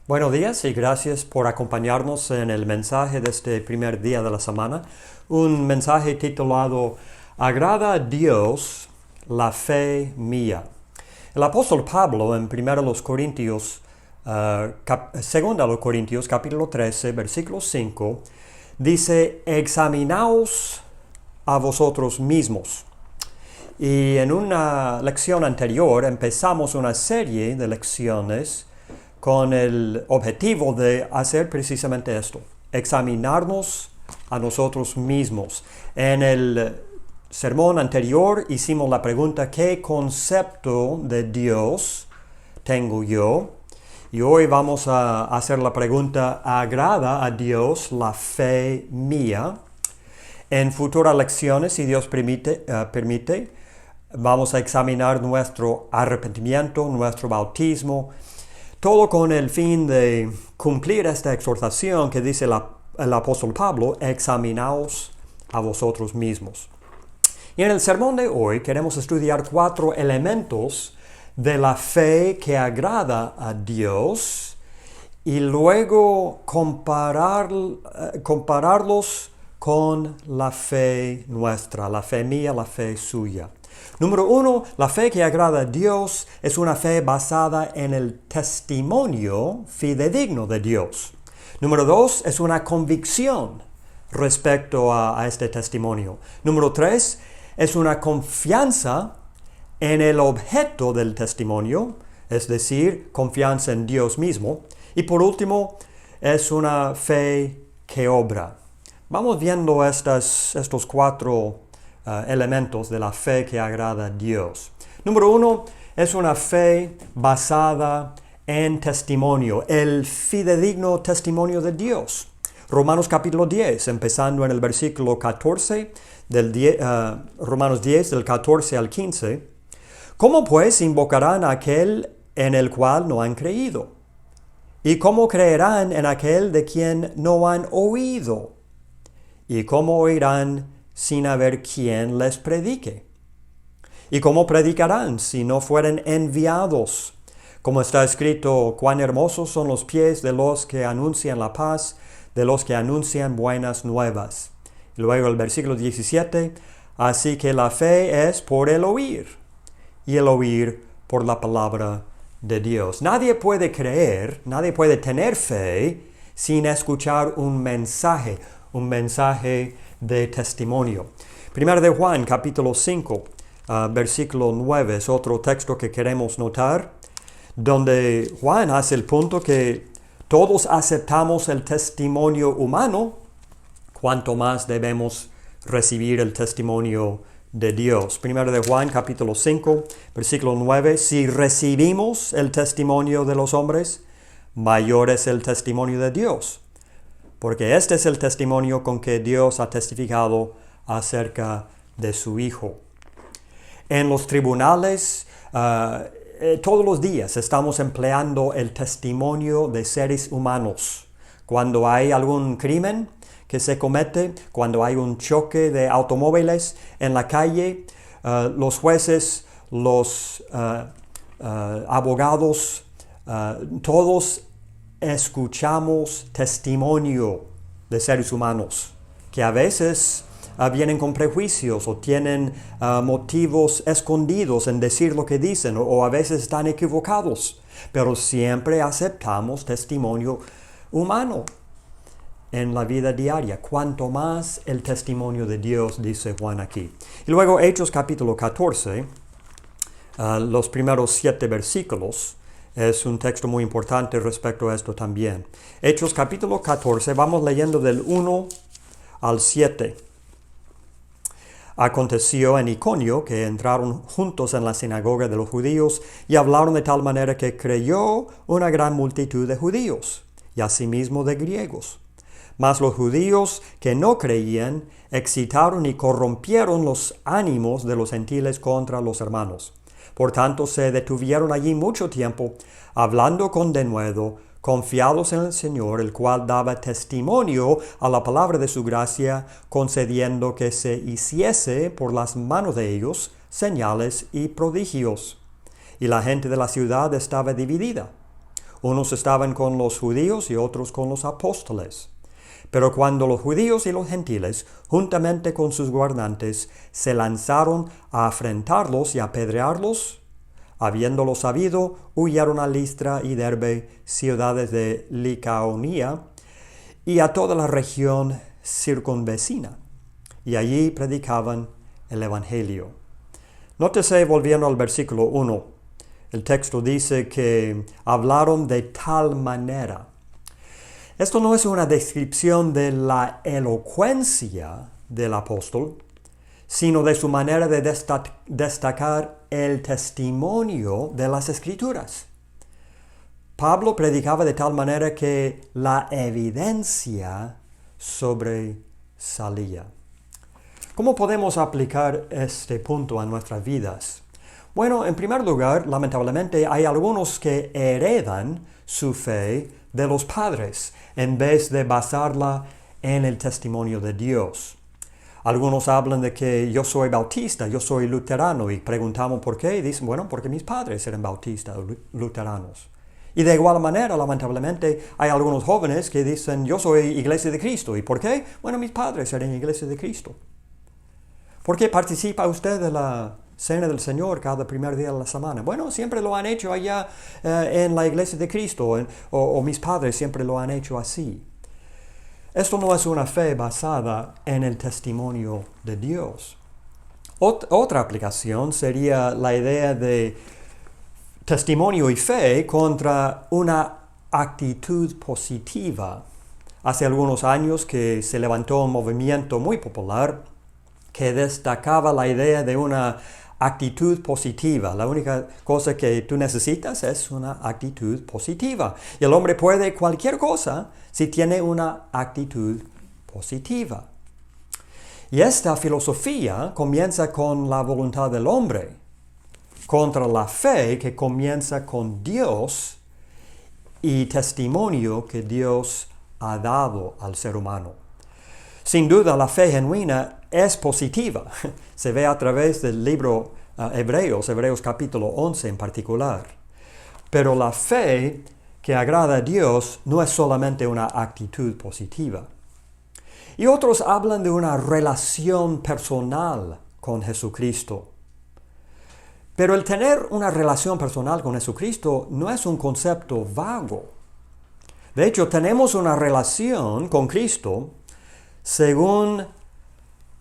Buenos días y gracias por acompañarnos en el mensaje de este primer día de la semana. Un mensaje titulado Agrada a Dios la fe mía. El apóstol Pablo en 2 Corintios capítulo 13, versículo 5, dice, examinaos a vosotros mismos. Y en una lección anterior empezamos una serie de lecciones con el objetivo de hacer precisamente esto, examinarnos a nosotros mismos. En el sermón anterior hicimos la pregunta, ¿qué concepto de Dios tengo yo? Y hoy vamos a hacer la pregunta, ¿agrada a Dios la fe mía? En futuras lecciones, si Dios permite, vamos a examinar nuestro arrepentimiento, nuestro bautismo, todo con el fin de cumplir esta exhortación que dice el apóstol Pablo, examinaos a vosotros mismos. Y en el sermón de hoy queremos estudiar 4 elementos de la fe que agrada a Dios y luego compararlos con la fe nuestra, la fe mía, la fe suya. Número 1, la fe que agrada a Dios es una fe basada en el testimonio fidedigno de Dios. Número 2, es una convicción respecto a este testimonio. Número 3, es una confianza en el objeto del testimonio, es decir, confianza en Dios mismo. Y por último, es una fe que obra. Vamos viendo estos 4 elementos de la fe que agrada a Dios. Número 1, es una fe basada en testimonio, el fidedigno testimonio de Dios. Romanos capítulo 10, empezando en el versículo 14, Romanos 10, del 14 al 15. ¿Cómo pues invocarán a aquel en el cual no han creído? ¿Y cómo creerán en aquel de quien no han oído? ¿Y cómo oirán sin haber quien les predique? ¿Y cómo predicarán si no fueren enviados? Como está escrito, cuán hermosos son los pies de los que anuncian la paz, de los que anuncian buenas nuevas. Y luego el versículo 17, así que la fe es por el oír, y el oír por la palabra de Dios. Nadie puede creer, nadie puede tener fe sin escuchar un mensaje de testimonio. Primero de Juan, capítulo 5, versículo 9, es otro texto que queremos notar, donde Juan hace el punto que todos aceptamos el testimonio humano, cuanto más debemos recibir el testimonio de Dios. Primero de Juan, capítulo 5, versículo 9, si recibimos el testimonio de los hombres, mayor es el testimonio de Dios. Porque este es el testimonio con que Dios ha testificado acerca de su Hijo. En los tribunales, todos los días estamos empleando el testimonio de seres humanos. Cuando hay algún crimen que se comete, cuando hay un choque de automóviles en la calle, los jueces, los abogados, todos escuchamos testimonio de seres humanos que a veces vienen con prejuicios o tienen motivos escondidos en decir lo que dicen o a veces están equivocados, pero siempre aceptamos testimonio humano en la vida diaria, cuanto más el testimonio de Dios, dice Juan aquí. Y luego Hechos capítulo 14, los primeros 7 versículos, es un texto muy importante respecto a esto también. Hechos capítulo 14, vamos leyendo del 1 al 7. Aconteció en Iconio que entraron juntos en la sinagoga de los judíos y hablaron de tal manera que creyó una gran multitud de judíos y asimismo de griegos. Mas los judíos que no creían excitaron y corrompieron los ánimos de los gentiles contra los hermanos. Por tanto, se detuvieron allí mucho tiempo, hablando con denuedo, confiados en el Señor, el cual daba testimonio a la palabra de su gracia, concediendo que se hiciese por las manos de ellos señales y prodigios. Y la gente de la ciudad estaba dividida. Unos estaban con los judíos y otros con los apóstoles. Pero cuando los judíos y los gentiles, juntamente con sus gobernantes, se lanzaron a afrentarlos y a apedrearlos, habiéndolo sabido, huyeron a Listra y Derbe, ciudades de Licaonia, y a toda la región circunvecina, y allí predicaban el Evangelio. Nótese, volviendo al versículo 1, el texto dice que hablaron de tal manera. Esto no es una descripción de la elocuencia del apóstol, sino de su manera de destacar el testimonio de las Escrituras. Pablo predicaba de tal manera que la evidencia sobresalía. ¿Cómo podemos aplicar este punto a nuestras vidas? Bueno, en primer lugar, lamentablemente, hay algunos que heredan su fe de los padres en vez de basarla en el testimonio de Dios. Algunos hablan de que yo soy bautista, yo soy luterano, y preguntamos por qué, y dicen, bueno, porque mis padres eran bautistas o luteranos. Y de igual manera, lamentablemente, hay algunos jóvenes que dicen, yo soy Iglesia de Cristo. ¿Y por qué? Bueno, mis padres eran Iglesia de Cristo. ¿Por qué participa usted de la Cena del Señor cada primer día de la semana? Bueno, siempre lo han hecho allá en la Iglesia de Cristo, o mis padres siempre lo han hecho así. Esto no es una fe basada en el testimonio de Dios. Otra aplicación sería la idea de testimonio y fe contra una actitud positiva. Hace algunos años que se levantó un movimiento muy popular que destacaba la idea de una actitud positiva. La única cosa que tú necesitas es una actitud positiva. Y el hombre puede cualquier cosa si tiene una actitud positiva. Y esta filosofía comienza con la voluntad del hombre, contra la fe que comienza con Dios y testimonio que Dios ha dado al ser humano. Sin duda, la fe genuina es positiva. Se ve a través del libro Hebreos capítulo 11 en particular. Pero la fe que agrada a Dios no es solamente una actitud positiva. Y otros hablan de una relación personal con Jesucristo. Pero el tener una relación personal con Jesucristo no es un concepto vago. De hecho, tenemos una relación con Cristo según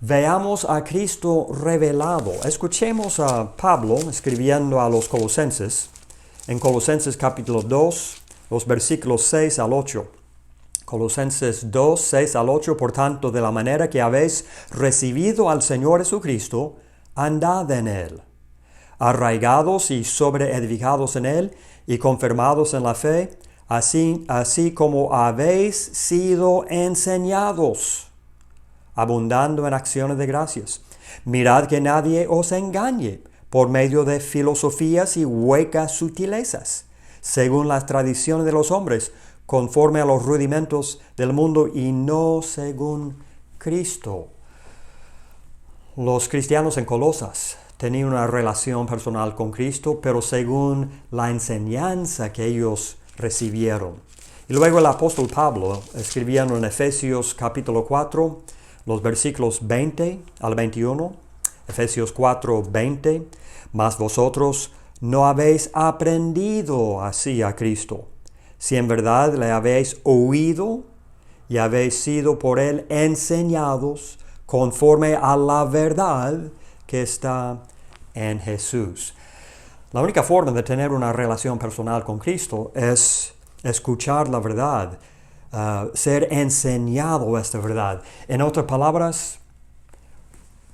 veamos a Cristo revelado. Escuchemos a Pablo escribiendo a los Colosenses, en Colosenses capítulo 2, los versículos 6 al 8. Colosenses 2, 6 al 8, por tanto, de la manera que habéis recibido al Señor Jesucristo, andad en Él, arraigados y sobreedificados en Él, y confirmados en la fe, así como habéis sido enseñados, abundando en acciones de gracias. Mirad que nadie os engañe por medio de filosofías y huecas sutilezas, según las tradiciones de los hombres, conforme a los rudimentos del mundo y no según Cristo. Los cristianos en Colosas tenían una relación personal con Cristo, pero según la enseñanza que ellos recibieron. Y luego el apóstol Pablo, escribiendo en Efesios capítulo 4, los versículos 20 al 21, Efesios 4, 20, mas vosotros no habéis aprendido así a Cristo, si en verdad le habéis oído y habéis sido por él enseñados conforme a la verdad que está en Jesús. La única forma de tener una relación personal con Cristo es escuchar la verdad, ser enseñado esta verdad. En otras palabras,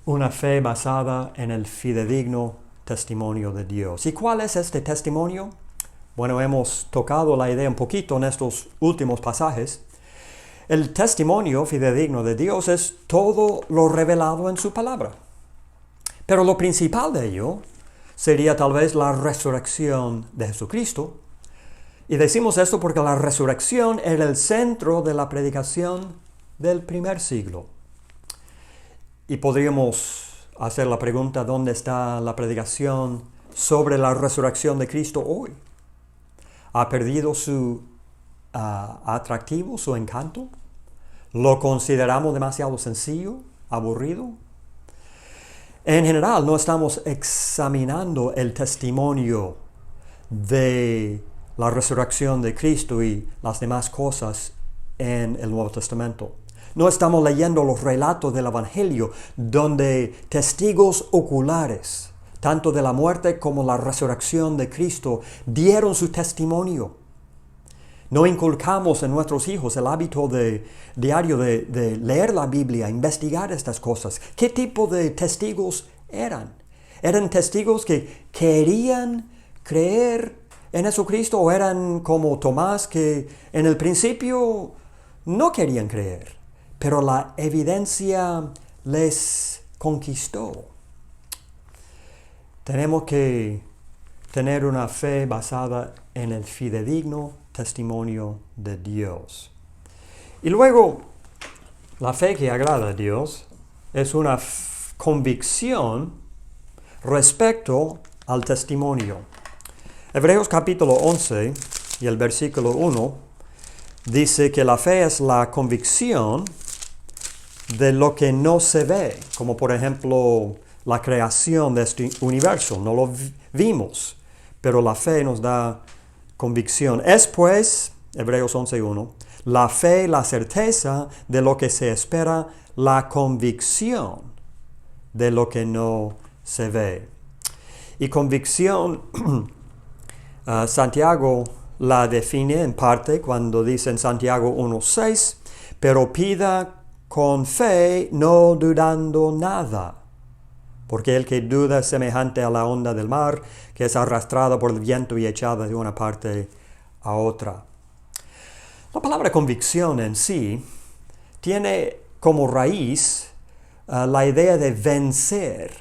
una fe basada en el fidedigno testimonio de Dios. ¿Y cuál es este testimonio? Bueno, hemos tocado la idea un poquito en estos últimos pasajes. El testimonio fidedigno de Dios es todo lo revelado en su palabra. Pero lo principal de ello sería tal vez la resurrección de Jesucristo. Y decimos esto porque la resurrección era el centro de la predicación del primer siglo. Y podríamos hacer la pregunta, ¿dónde está la predicación sobre la resurrección de Cristo hoy? ¿Ha perdido su atractivo, su encanto? ¿Lo consideramos demasiado sencillo, aburrido? En general, no estamos examinando el testimonio de la resurrección de Cristo y las demás cosas en el Nuevo Testamento. No estamos leyendo los relatos del Evangelio donde testigos oculares, tanto de la muerte como la resurrección de Cristo, dieron su testimonio. No inculcamos en nuestros hijos el hábito diario de leer la Biblia, investigar estas cosas. ¿Qué tipo de testigos eran? ¿Eran testigos que querían creer en Jesucristo o eran como Tomás que en el principio no querían creer, pero la evidencia les conquistó? Tenemos que tener una fe basada en el fidedigno testimonio de Dios. Y luego, la fe que agrada a Dios es una convicción respecto al testimonio. Hebreos capítulo 11 y el versículo 1 dice que la fe es la convicción de lo que no se ve, como por ejemplo la creación de este universo. No lo vimos, pero la fe nos da convicción. Es pues, Hebreos 11:1, la fe, la certeza de lo que se espera, la convicción de lo que no se ve. Y convicción, Santiago la define en parte cuando dice en Santiago 1:6, pero pida con fe, no dudando nada. Porque el que duda es semejante a la onda del mar, que es arrastrada por el viento y echada de una parte a otra. La palabra convicción en sí tiene como raíz la idea de vencer.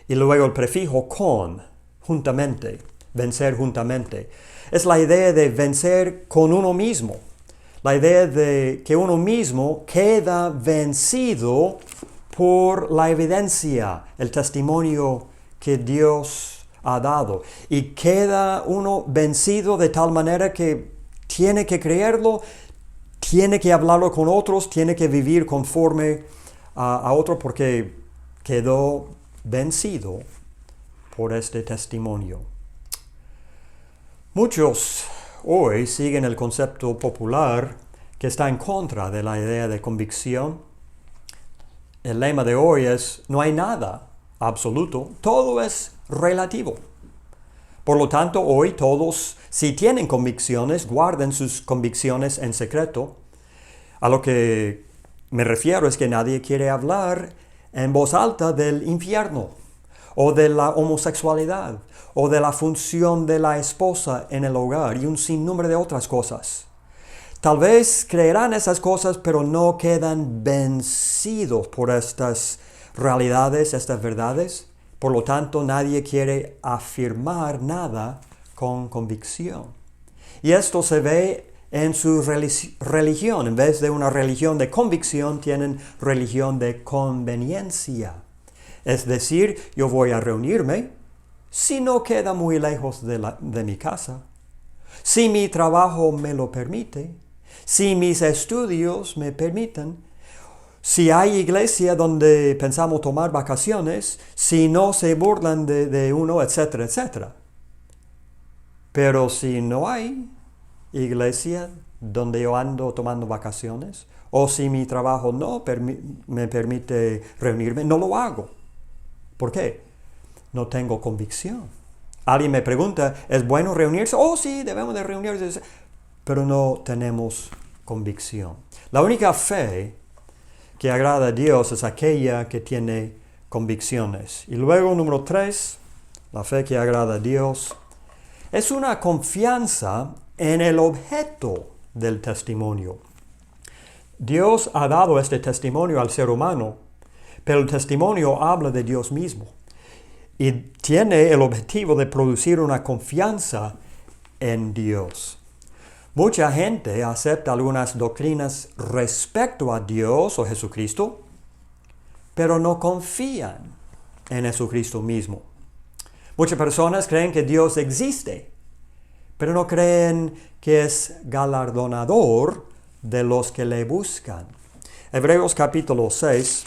Y luego el prefijo con, juntamente, vencer juntamente. Es la idea de vencer con uno mismo. La idea de que uno mismo queda vencido por la evidencia, el testimonio que Dios ha dado. Y queda uno vencido de tal manera que tiene que creerlo, tiene que hablarlo con otros, tiene que vivir conforme a otros porque quedó vencido por este testimonio. Muchos hoy siguen el concepto popular que está en contra de la idea de convicción. El lema de hoy es, no hay nada absoluto, todo es relativo. Por lo tanto, hoy todos, si tienen convicciones, guarden sus convicciones en secreto. A lo que me refiero es que nadie quiere hablar en voz alta del infierno, o de la homosexualidad, o de la función de la esposa en el hogar, y un sinnúmero de otras cosas. Tal vez creerán esas cosas, pero no quedan vencidos por estas realidades, estas verdades. Por lo tanto, nadie quiere afirmar nada con convicción. Y esto se ve en su religión. En vez de una religión de convicción, tienen religión de conveniencia. Es decir, yo voy a reunirme si no queda muy lejos de mi casa, si mi trabajo me lo permite, si mis estudios me permiten, si hay iglesia donde pensamos tomar vacaciones, si no se burlan de uno, etcétera, etcétera. Pero si no hay iglesia donde yo ando tomando vacaciones, o si mi trabajo no me permite reunirme, no lo hago. ¿Por qué? No tengo convicción. Alguien me pregunta, ¿es bueno reunirse? Oh, sí, debemos de reunirse. Pero no tenemos convicción. La única fe que agrada a Dios es aquella que tiene convicciones. Y luego, número 3, la fe que agrada a Dios es una confianza en el objeto del testimonio. Dios ha dado este testimonio al ser humano, pero el testimonio habla de Dios mismo y tiene el objetivo de producir una confianza en Dios. Mucha gente acepta algunas doctrinas respecto a Dios o Jesucristo, pero no confían en Jesucristo mismo. Muchas personas creen que Dios existe, pero no creen que es galardonador de los que le buscan. Hebreos capítulo 11,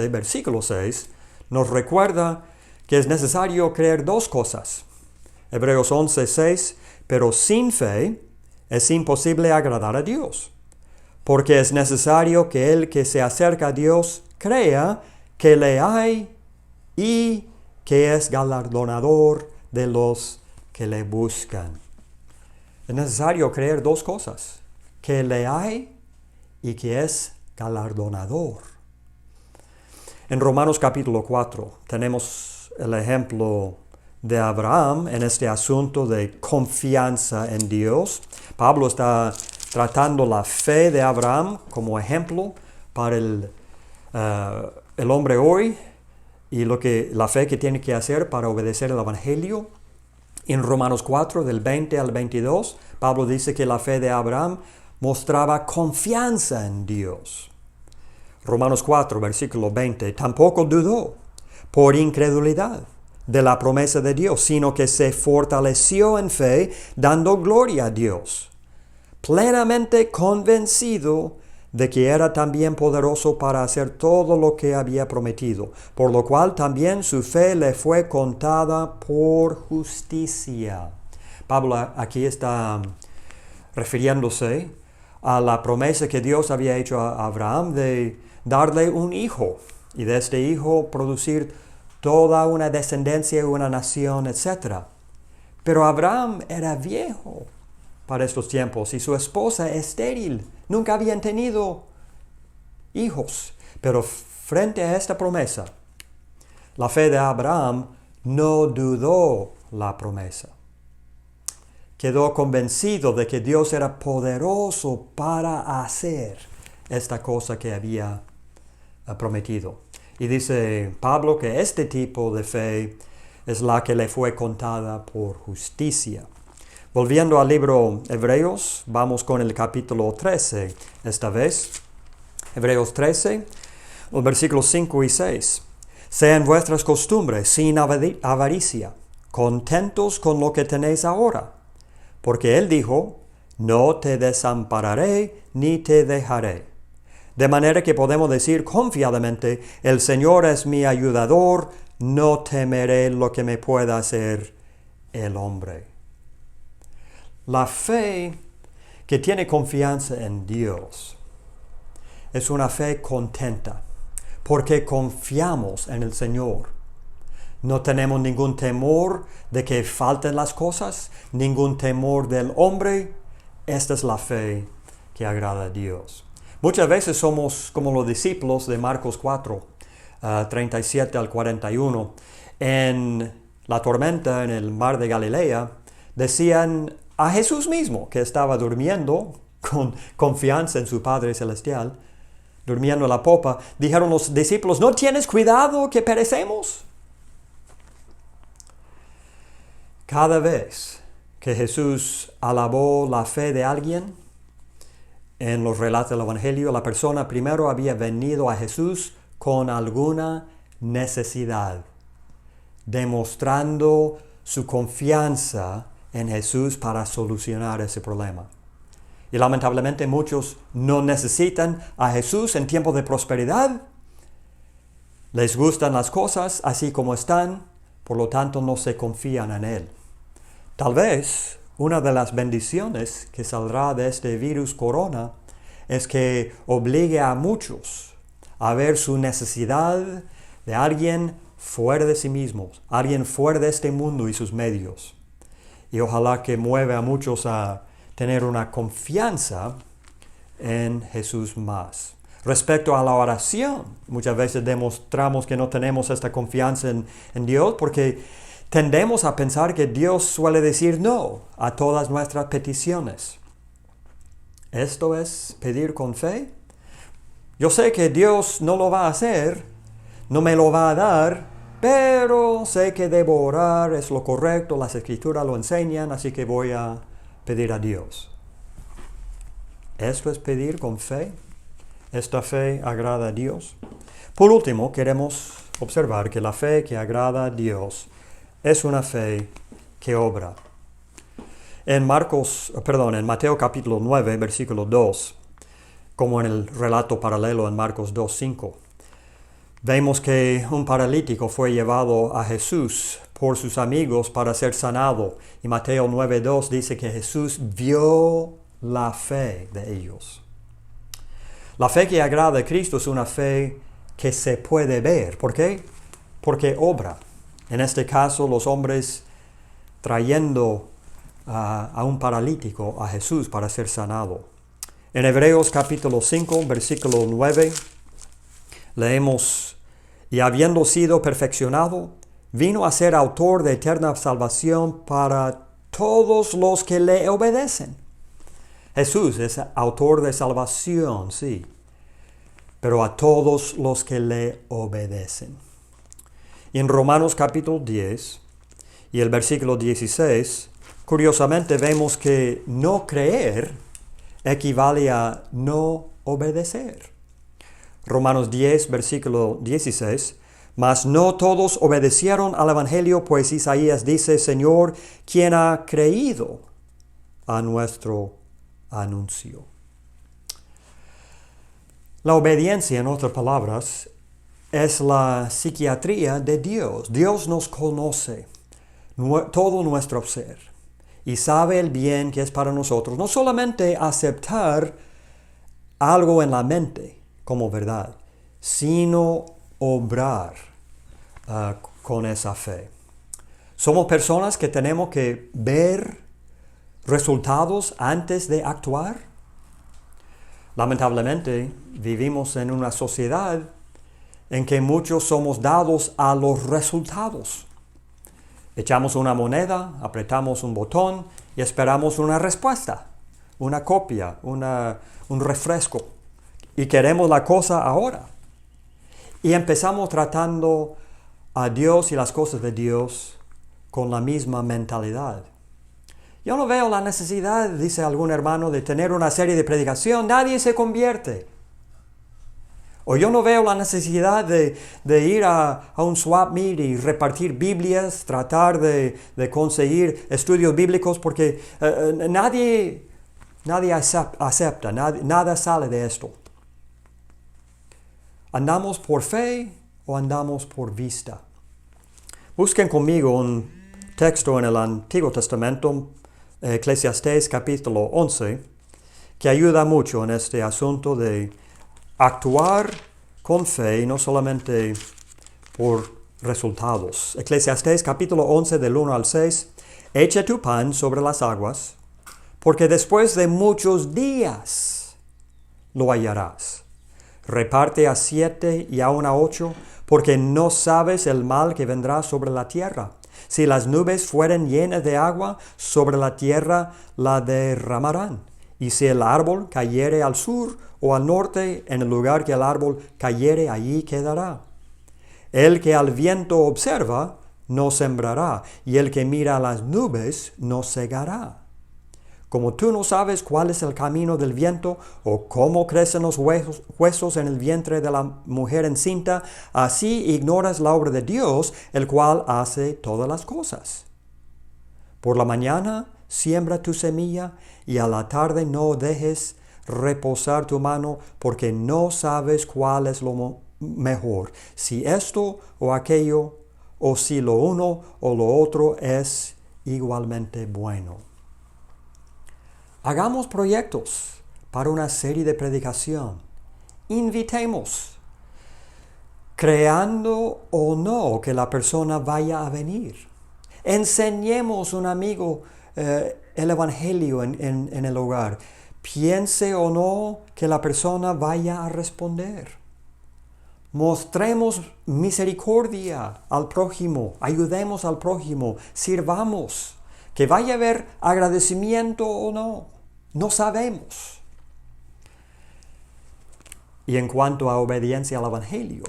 versículo 6, nos recuerda que es necesario creer dos cosas. Hebreos 11, 6, pero sin fe es imposible agradar a Dios, porque es necesario que el que se acerca a Dios crea que le hay y que es galardonador de los que le buscan. Es necesario creer dos cosas, que le hay y que es galardonador. En Romanos capítulo 4 tenemos el ejemplo de Abraham en este asunto de confianza en Dios. Pablo está tratando la fe de Abraham como ejemplo para el hombre hoy y la fe que tiene que hacer para obedecer el Evangelio. En Romanos 4, del 20 al 22, Pablo dice que la fe de Abraham mostraba confianza en Dios. Romanos 4, versículo 20, tampoco dudó por incredulidad de la promesa de Dios, sino que se fortaleció en fe, dando gloria a Dios, plenamente convencido de que era también poderoso para hacer todo lo que había prometido, por lo cual también su fe le fue contada por justicia. Pablo aquí está refiriéndose a la promesa que Dios había hecho a Abraham de darle un hijo y de este hijo producir toda una descendencia, una nación, etc. Pero Abraham era viejo para estos tiempos y su esposa estéril. Nunca habían tenido hijos. Pero frente a esta promesa, la fe de Abraham no dudó la promesa. Quedó convencido de que Dios era poderoso para hacer esta cosa que había prometido. Y dice Pablo que este tipo de fe es la que le fue contada por justicia. Volviendo al libro Hebreos, vamos con el capítulo 13 esta vez. Hebreos 13, los versículos 5 y 6. Sean vuestras costumbres sin avaricia, contentos con lo que tenéis ahora. Porque Él dijo, no te desampararé ni te dejaré. De manera que podemos decir confiadamente, el Señor es mi ayudador, no temeré lo que me pueda hacer el hombre. La fe que tiene confianza en Dios es una fe contenta, porque confiamos en el Señor. No tenemos ningún temor de que falten las cosas, ningún temor del hombre. Esta es la fe que agrada a Dios. Muchas veces somos como los discípulos de Marcos 4, 37 al 41. En la tormenta en el mar de Galilea, decían a Jesús mismo, que estaba durmiendo con confianza en su Padre Celestial, durmiendo en la popa, dijeron los discípulos, ¿no tienes cuidado que perecemos? Cada vez que Jesús alabó la fe de alguien, en los relatos del Evangelio, la persona primero había venido a Jesús con alguna necesidad, demostrando su confianza en Jesús para solucionar ese problema. Y lamentablemente muchos no necesitan a Jesús en tiempos de prosperidad. Les gustan las cosas así como están, por lo tanto no se confían en Él. Tal vez una de las bendiciones que saldrá de este virus corona es que obligue a muchos a ver su necesidad de alguien fuera de sí mismos, alguien fuera de este mundo y sus medios. Y ojalá que mueva a muchos a tener una confianza en Jesús más. Respecto a la oración, muchas veces demostramos que no tenemos esta confianza en Dios porque tendemos a pensar que Dios suele decir no a todas nuestras peticiones. ¿Esto es pedir con fe? Yo sé que Dios no lo va a hacer, no me lo va a dar, pero sé que debo orar, es lo correcto, las Escrituras lo enseñan, así que voy a pedir a Dios. ¿Esto es pedir con fe? ¿Esta fe agrada a Dios? Por último, queremos observar que la fe que agrada a Dios es una fe que obra. En Mateo capítulo 9, versículo 2, como en el relato paralelo en Marcos 2:5, vemos que un paralítico fue llevado a Jesús por sus amigos para ser sanado. Y Mateo 9:2 dice que Jesús vio la fe de ellos. La fe que agrada a Cristo es una fe que se puede ver. ¿Por qué? Porque obra. En este caso, los hombres trayendo a un paralítico a Jesús para ser sanado. En Hebreos capítulo 5, versículo 9, leemos: y habiendo sido perfeccionado, vino a ser autor de eterna salvación para todos los que le obedecen. Jesús es autor de salvación, sí, pero a todos los que le obedecen. Y en Romanos capítulo 10 y el versículo 16, curiosamente vemos que no creer equivale a no obedecer. Romanos 10, versículo 16, mas no todos obedecieron al Evangelio, pues Isaías dice: Señor, ¿quién ha creído a nuestro anuncio? La obediencia, en otras palabras, es la psiquiatría de Dios. Dios nos conoce todo nuestro ser y sabe el bien que es para nosotros. No solamente aceptar algo en la mente como verdad, sino obrar con esa fe. Somos personas que tenemos que ver resultados antes de actuar. Lamentablemente, vivimos en una sociedad en que muchos somos dados a los resultados. Echamos una moneda, apretamos un botón y esperamos una respuesta, una copia, un refresco. Y queremos la cosa ahora. Y empezamos tratando a Dios y las cosas de Dios con la misma mentalidad. Yo no veo la necesidad, dice algún hermano, de tener una serie de predicación. Nadie se convierte. O yo no veo la necesidad de ir a un swap meet y repartir Biblias, tratar de conseguir estudios bíblicos, porque nadie acepta, nada sale de esto. ¿Andamos por fe o andamos por vista? Busquen conmigo un texto en el Antiguo Testamento, Eclesiastés capítulo 11, que ayuda mucho en este asunto de actuar con fe y no solamente por resultados. Eclesiastés capítulo 11 del 1 al 6. Echa tu pan sobre las aguas, porque después de muchos días lo hallarás. Reparte a 7 y aun a 8, porque no sabes el mal que vendrá sobre la tierra. Si las nubes fueren llenas de agua, sobre la tierra la derramarán. Y si el árbol cayere al sur o al norte, en el lugar que el árbol cayere, allí quedará. El que al viento observa, no sembrará, y el que mira a las nubes, no segará. Como tú no sabes cuál es el camino del viento, o cómo crecen los huesos en el vientre de la mujer encinta, así ignoras la obra de Dios, el cual hace todas las cosas. Por la mañana siembra tu semilla, y a la tarde no dejes reposar tu mano, porque no sabes cuál es lo mejor, si esto o aquello, o si lo uno o lo otro es igualmente bueno. Hagamos proyectos para una serie de predicación. Invitemos, creando o no que la persona vaya a venir. Enseñemos a un amigo el Evangelio en el hogar. Piense o no que la persona vaya a responder. Mostremos misericordia al prójimo, ayudemos al prójimo, sirvamos. Que vaya a haber agradecimiento o no, no sabemos. Y en cuanto a obediencia al Evangelio,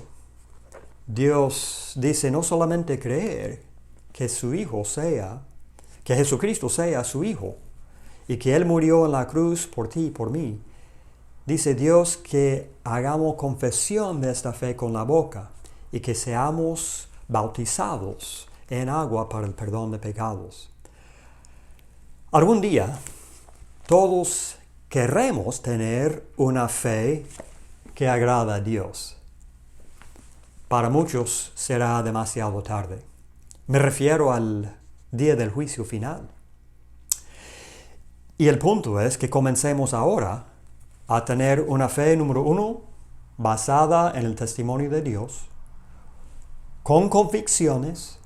Dios dice no solamente creer que su Hijo sea, que Jesucristo sea su Hijo, y que Él murió en la cruz por ti y por mí. Dice Dios que hagamos confesión de esta fe con la boca y que seamos bautizados en agua para el perdón de pecados. Algún día, todos querremos tener una fe que agrada a Dios. Para muchos será demasiado tarde. Me refiero al día del juicio final. Y el punto es que comencemos ahora a tener una fe, número uno, basada en el testimonio de Dios, con convicciones,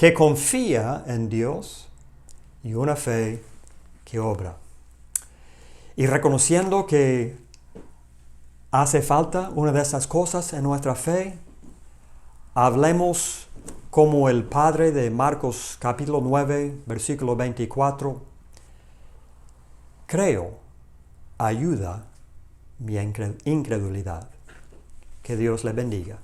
que confía en Dios, y una fe que obra. Y reconociendo que hace falta una de esas cosas en nuestra fe, hablemos como el Padre de Marcos capítulo 9, versículo 24. Creo, ayuda mi incredulidad. Que Dios le bendiga.